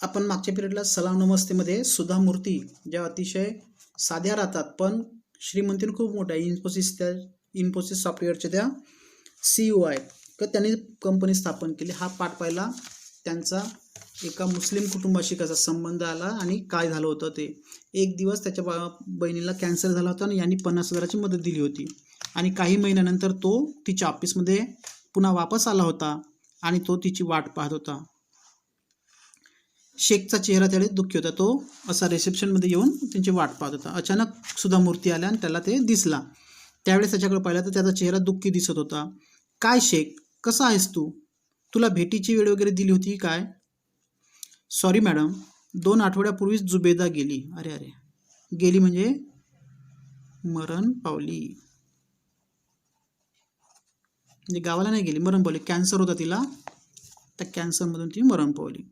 आपण मागच्या पिरियडला सलाम नमस्तेमध्ये सुधा मूर्ती ज्या अतिशय साध्या राहतात पण श्रीमंतीन खूप मोठ्या इन्फोसिस सॉफ्टवेअरच्या त्या CEO आहेत तर त्यांनी कंपनी स्थापन केली. हा पाठ पाहिला त्यांचा एका मुस्लिम कुटुंबाशी कसा संबंध आला आणि काय झालं होतं ते. एक दिवस त्याच्या बहिणीला कॅन्सर झाला होता आणि यांनी 50,000ची मदत दिली होती आणि काही महिन्यानंतर तो तिच्या ऑफिसमध्ये पुन्हा वापस आला होता आणि तो तिची वाट पाहत होता. शेखचा चेहरा त्यावेळी दुःखी होता. तो असा रिसेप्शनमध्ये येऊन त्यांची वाट पाहत होता. अचानक सुधा मूर्ती आल्या आणि त्याला ते दिसला. त्यावेळेस त्याच्याकडे पाहिलं तर त्याचा चेहरा दुःखी दिसत होता. काय शेख, कसा आहेस तू? तुला भेटीची वेळ वगैरे दिली होती काय? सॉरी मॅडम, 2 आठवड्यापूर्वीच जुबेदा गेली. अरे अरे, गेली म्हणजे मरण पावली. म्हणजे गावाला नाही गेली, मरण पावली. कॅन्सर होता तिला, त्या कॅन्सरमधून ती मरण पावली.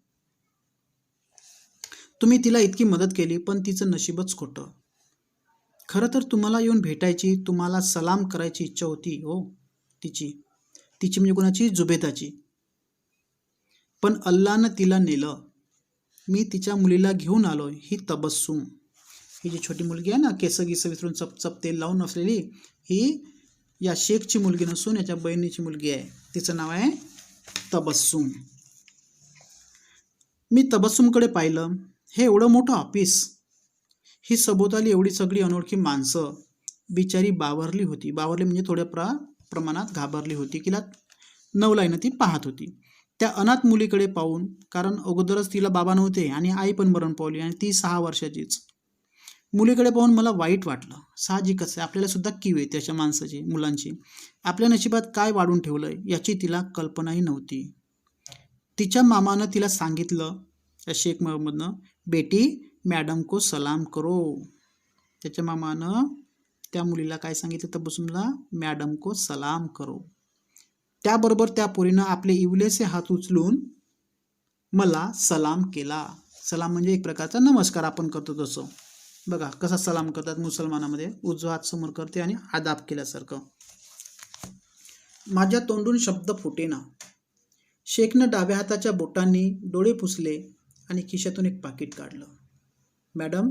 तुम्ही तिला इतकी मदत केली पण तिचं नशीबच खोटं. खरं तर तुम्हाला येऊन भेटायची, तुम्हाला सलाम करायची इच्छा होती हो तिची म्हणजे कोणाची? जुबेदाची. पण अल्लानं तिला नेलं. मी तिच्या मुलीला घेऊन आलो. ही तबस्सुम, ही जी छोटी मुलगी आहे ना, केस विसरून चपचप तेल लावून असलेली, ही या शेखची मुलगी नसून याच्या बहिणीची मुलगी आहे. तिचं नाव आहे तबस्सुम. मी तबस्सुमकडे पाहिलं. हे एवढं मोठं ऑफिस, ही सभोवताली एवढी सगळी अनोळखी माणसं. बिचारी बावरली होती. बावरली म्हणजे थोड्या प्रमाणात घाबरली होती. तिला नवलाईनं ती पाहत होती. त्या अनाथ मुलीकडे पाहून, कारण अगोदरच तिला बाबा नव्हते आणि आई पण मरण पावली आणि ती 6 वर्षाचीच. मुलीकडे पाहून मला वाईट वाटलं. साहजिकच आहे, आपल्याला सुद्धा कीव येते अशा माणसाची, मुलांची. आपल्या नशिबात काय वाढून ठेवलंय याची तिला कल्पनाही नव्हती. तिच्या मामानं तिला सांगितलं, त्या शेख मोहम्मदनं, बेटी मॅडम को सलाम करो. त्याच्या मामानं त्या मुलीला काय सांगितलं? तबस्सुमला, मॅडम को सलाम करो. त्याबरोबर त्या पोरीनं आपले इवलेसे हात उचलून मला सलाम केला. सलाम म्हणजे एक प्रकारचा नमस्कार आपण करतो तसं. बघा कसा सलाम करतात मुसलमानामध्ये, उजवा हात समोर करते आणि आदाब केल्यासारखं. माझ्या तोंडून शब्द फुटेना. शेखनं डाव्या हाताच्या बोटांनी डोळे पुसले आणि खिशातून एक पाकिट काढलं. मॅडम,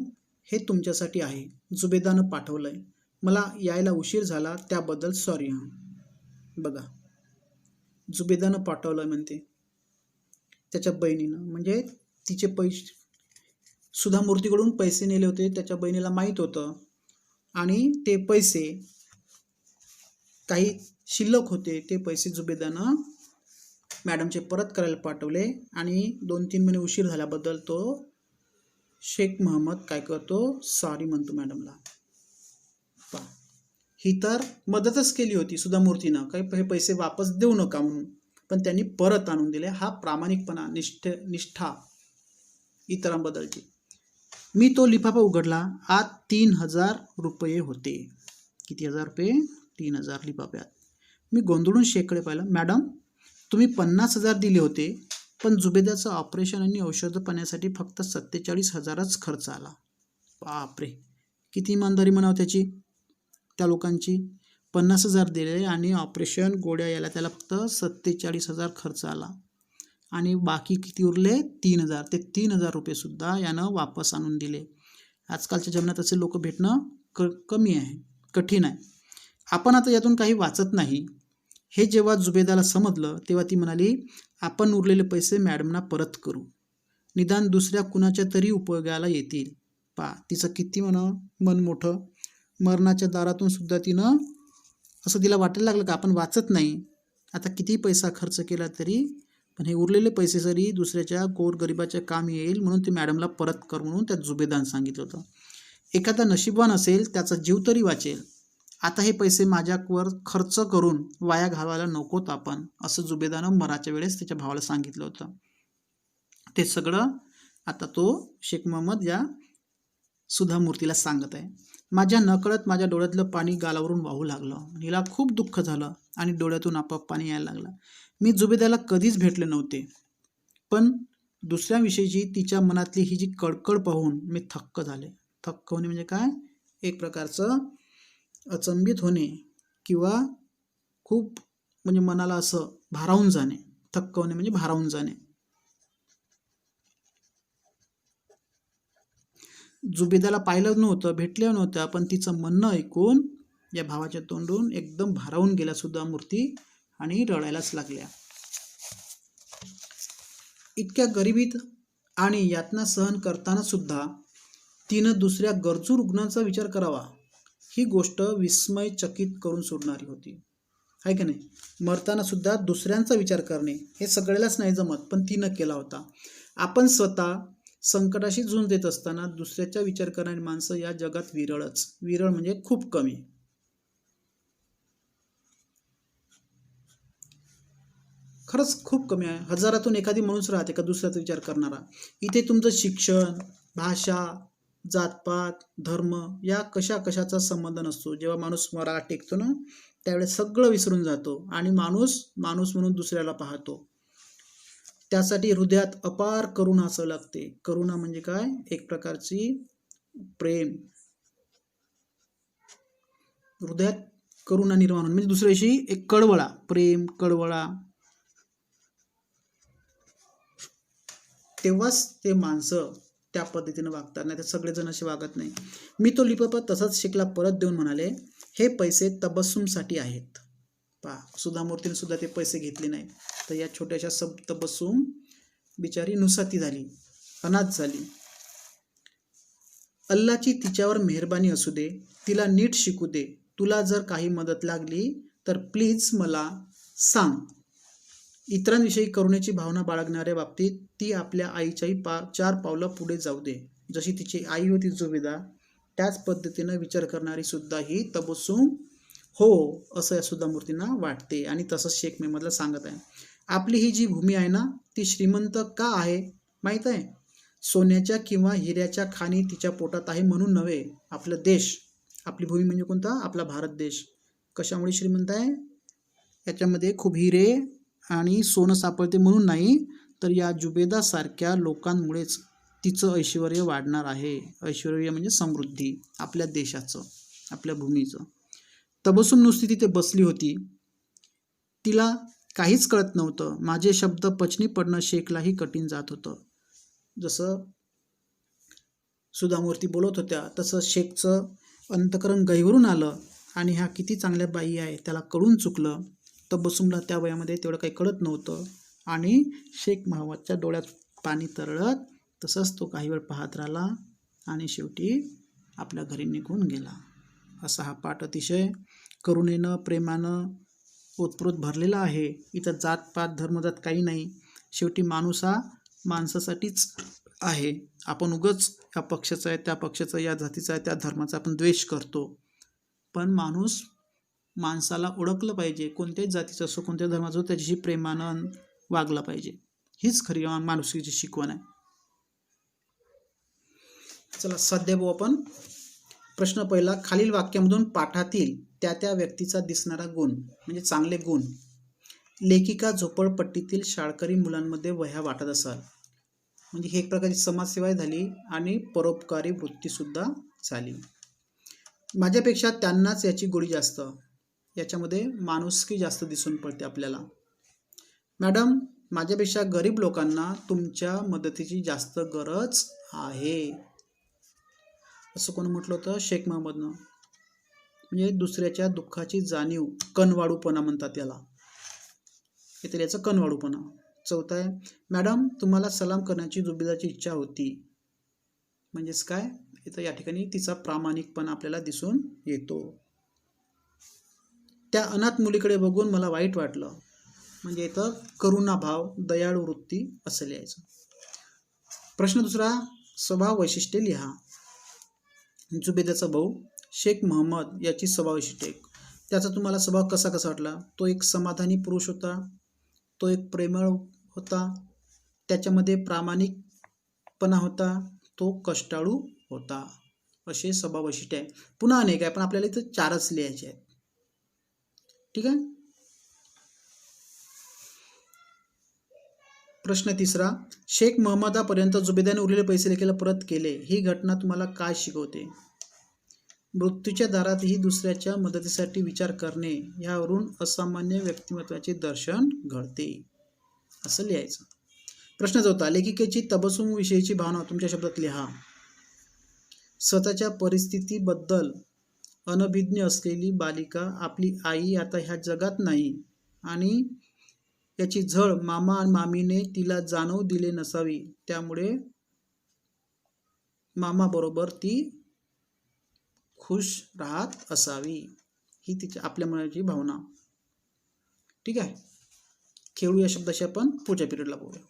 हे तुमच्यासाठी आहे. जुबेदानं पाठवलंय. मला यायला उशीर झाला त्याबद्दल सॉरी. बघा, जुबेदानं पाठवलं म्हणते, त्याच्या बहिणीनं. म्हणजे तिचे पैसे, सुधा मूर्तीकडून पैसे नेले होते, त्याच्या बहिणीला माहीत होतं आणि ते पैसे काही शिल्लक होते. ते पैसे जुबेदानं मॅडमचे परत करायला पाठवले आणि 2-3 महिने उशीर झाल्याबद्दल तो शेख मोहम्मद काय करतो? सॉरी म्हणतो मॅडमला. ही तर मदतच केली होती सुधा मूर्तीनं, काही हे पैसे वापस देऊ नका म्हणून, पण त्यांनी परत आणून दिले. हा प्रामाणिकपणा, निष्ठा इतरांबद्दलची. मी तो लिफाफा उघडला. आत 3,000 रुपये होते. किती हजार रुपये? 3,000 लिफाफ्यात. मी गोंधळून शेखकडे पाहिलं. मॅडम, तुम्ही 50,000 दिले होते पण जुबेदाचं ऑपरेशन आणि औषधं पाण्यासाठी फक्त 47,000च खर्च आला. बापरे, किती इमानदारी म्हणावं त्याची, त्या लोकांची. 50,000 दिले आणि ऑपरेशन, गोळ्या यायला त्याला फक्त 47,000 खर्च आला आणि बाकी किती उरले? 3,000. ते 3,000 रुपये सुद्धा यानं वापस आणून दिले. आजकालच्या जीवनात असे लोक भेटणं कमी आहे, कठीण आहे. आपण आता यातून काही वाचत नाही. हे जेव्हा जुबेदाला समजलं तेव्हा ती म्हणाली, आपण उरलेले पैसे मॅडमना परत करू, निदान दुसऱ्या कुणाच्या तरी उपयोगाला येतील. तिचं किती मन मोठं. मरणाच्या दारातून सुद्धा तिनं असं तिला वाटायला लागलं का आपण वाचत नाही. आता किती पैसा खर्च केला तरी, पण हे उरलेले पैसे जरी दुसऱ्याच्या गोरगरिबाच्या कामी येईल म्हणून ते मॅडमला परत कर म्हणून त्या जुबेदानं सांगितलं होतं. एखादा नशीबवान असेल त्याचा जीव तरी वाचेल. आता हे पैसे माझ्यावर खर्च करून वाया घालवायला नकोत आपण, असं जुबेदानं मराच्या वेळेस त्याच्या भावाला सांगितलं होतं. ते सगळं आता तो शेख मोहम्मद या सुधा मूर्तीला सांगत आहे. माझ्या नकळत माझ्या डोळ्यातलं पाणी गालावरून वाहू लागलं. हिला खूप दुःख झालं आणि डोळ्यातून आपोआप पाणी यायला लागलं. मी जुबेदाला कधीच भेटले नव्हते, पण दुसऱ्याविषयीची तिच्या मनातली ही जी कळकळ पाहून मी थक्क झाले. थक्क होणे म्हणजे काय? एक प्रकारचं अचंबित होणे किंवा खूप म्हणजे मनाला असं भारावून जाणे. थक्क होणे म्हणजे भारावून जाणे. जुबेदाला पाहिलं नव्हतं, भेटलं नव्हतं, पण तिचं म्हणणं ऐकून या भावाच्या तोंडून एकदम भारावून गेल्या सुद्धा मूर्ती आणि रडायलाच लागल्या. इतक्या गरिबीत आणि यातना सहन करताना सुद्धा तिनं दुसऱ्या गरजू रुग्णांचा विचार करावा, ही गोष्ट विस्मयचकित करून सोडणारी होती. आहे की नाही? मरताना सुद्धा दुसऱ्यांचा विचार करणे हे सगळ्यालाच नाही जमत, पण तिनं केला होता. आपण स्वतः संकटाशी झुंज देत असताना दुसऱ्याचा विचार करणारी माणसं या जगात विरळच. विरळ म्हणजे खूप कमी. खरंच खूप कमी आहे. हजारातून एखादी माणूस राहते का दुसऱ्याचा विचार करणारा. इथे तुमचं शिक्षण, भाषा, जातपात, धर्म या कशाचा संबंध नसतो. जेव्हा माणूस मराठा टेकतो ना, त्यावेळेस सगळं विसरून जातो आणि माणूस म्हणून दुसऱ्याला पाहतो. त्यासाठी हृदयात अपार करुणा असं लागते. करुणा म्हणजे काय? एक प्रकारची प्रेम. हृदयात करुणा निर्माण म्हणजे दुसऱ्याशी एक कळवळा, प्रेम, कळवळा. तेव्हाच ते माणसं त्या पद्धतीने वागतात, नाही तर सगळेजण असे वागत नाही. मी तो लिफाफा तसाच शेखला परत देऊन म्हणाले, हे पैसे तबस्सुमसाठी आहेत. पहा, सुधामूर्तीने सुद्धा ते पैसे घेतले नाही. तर या छोट्याशा तबस्सुम बिचारी नुसाती झाली, अनाथ झाली. अल्लाची तिच्यावर मेहरबानी असू दे, तिला नीट शिकू दे. तुला जर काही मदत लागली तर प्लीज मला सांग. इतरांविषयी करुणेची भावना बाळगणाऱ्या बाबतीत ती आपल्या आईच्याही 4 पावलं पुढे जाऊ दे. जशी तिची आई होती जुबेदा, त्याच पद्धतीनं विचार करणारी सुद्धा ही तबस्सुम हो, असं या सुधामूर्तींना वाटते. आणि तसंच शेख मेहमदला सांगत आहे. आपली ही जी भूमी आहे ना, ती श्रीमंत का आहे माहीत आहे? सोन्याच्या किंवा हिऱ्याच्या खाणी तिच्या पोटात आहे म्हणून नव्हे. आपला देश, आपली भूमी म्हणजे कोणता? आपला भारत देश. कशामुळे श्रीमंत आहे? याच्यामध्ये खूप हिरे आणि सोनं सापडते म्हणून नाही, तर या जुबेदासारख्या लोकांमुळेच तिचं ऐश्वर वाढणार आहे. ऐश्वर म्हणजे समृद्धी, आपल्या देशाचं, आपल्या भूमीचं. तबस्सुम नुसती तिथे बसली होती. तिला काहीच कळत नव्हतं. माझे शब्द पचनी पडणं शेखलाही कठीण जात होतं. जसं सुधामूर्ती बोलत होत्या तसं शेखचं अंतकरण गहिवरून आलं आणि ह्या किती चांगल्या बाई आहे त्याला कळून चुकलं. तबस्सुमला त्या वयामध्ये तेवढं काही कळत नव्हतं आणि शेख महम्मदच्या डोळ्यात पाणी तरळत तसंच तो काही वेळ पाहत राहिला आणि शेवटी आपल्या घरी निघून गेला. असा हा पाठ अतिशय करुणेनं, प्रेमानं ओतप्रोत भरलेला आहे. इथं जातपात धर्मजात काही नाही. शेवटी माणूस हा माणसासाठीच आहे. आपण उगच या पक्षाचा आहे, त्या पक्षाचा, या जातीचा आहे, त्या धर्माचा आपण द्वेष करतो. पण माणूस माणसाला ओळखलं पाहिजे. कोणत्याही जातीचं असो, कोणत्या धर्माचं असो, त्याच्याशी प्रेमानं वागलं पाहिजे. हीच खरी माणुसकीची शिकवण आहे. चला सध्या बघू आपण प्रश्न पहिला. खालील वाक्यामधून पाठातील त्या व्यक्तीचा दिसणारा गुण म्हणजे चांगले गुण. लेखिका झोपडपट्टीतील शाळकरी मुलांमध्ये वह्या वाटत असाल. म्हणजे ही एक प्रकारची समाजसेवा झाली आणि परोपकारी वृत्तीसुद्धा झाली. माझ्यापेक्षा त्यांनाच याची गोडी जास्त. याच्यामध्ये माणुसकी जास्त दिसून पडते आपल्याला. मॅडम, माझ्यापेक्षा गरीब लोकांना तुमच्या मदतीची जास्त गरज आहे, असं कोणी म्हटलं होतं? शेख महम्मदनं. म्हणजे दुसऱ्याच्या दुःखाची जाणीव, कनवाळूपणा म्हणतात त्याला. हे तर याचं कनवाळूपणा. चौथा आहे, मॅडम तुम्हाला सलाम करण्याची जुबेदाची इच्छा होती. म्हणजेच काय? इथं या ठिकाणी तिचा प्रामाणिकपणा आपल्याला दिसून येतो. त्या अनाथ मुलीकडे बघून मला वाईट वाटलं. म्हणजे इथं करुणाभाव, दयाळू वृत्ती असं लिहायचं. प्रश्न दुसरा, स्वभाव वैशिष्ट्ये लिहा. जुबेदाचा भाऊ शेख महम्मद याची स्वभाव वैशिष्ट्ये. त्याचा तुम्हाला स्वभाव कसा वाटला? तो एक समाधानी पुरुष होता, तो एक प्रेमळ होता, त्याच्यामध्ये प्रामाणिकपणा होता, तो कष्टाळू होता. असे स्वभाव वैशिष्ट्य आहे. पुन्हा अनेक आहे पण आपल्याला इथं 4च लिहायचे आहेत. ठीक आहे. प्रश्न तिसरा, शेख महम्मदापर्यंत जुबेदाने उरलेले पैसे देखील परत केले. ही घटना तुम्हाला काय शिकवते? मृत्यूच्या दारातही दुसऱ्याच्या मदतीसाठी विचार करणे यावरून असामान्य व्यक्तिमत्वाचे दर्शन घडते, असं लिहायचं. प्रश्न चौथा, लेखिकेची तबस्सुम विषयीची भावना तुमच्या शब्दात लिहा. स्वतःच्या परिस्थितीबद्दल अनभिज्ञ असलेली बालिका आपली आई आता ह्या जगात नाही आणि याची झळ मामा आणि मामीने तिला जाणवू दिले नसावी, त्यामुळे मामाबरोबर ती खुश राहत असावी, ही तिच्या आपल्या मनाची भावना. ठीक आहे. खेळू या शब्दाशी आपण पुढच्या पिरियडला बोलूया.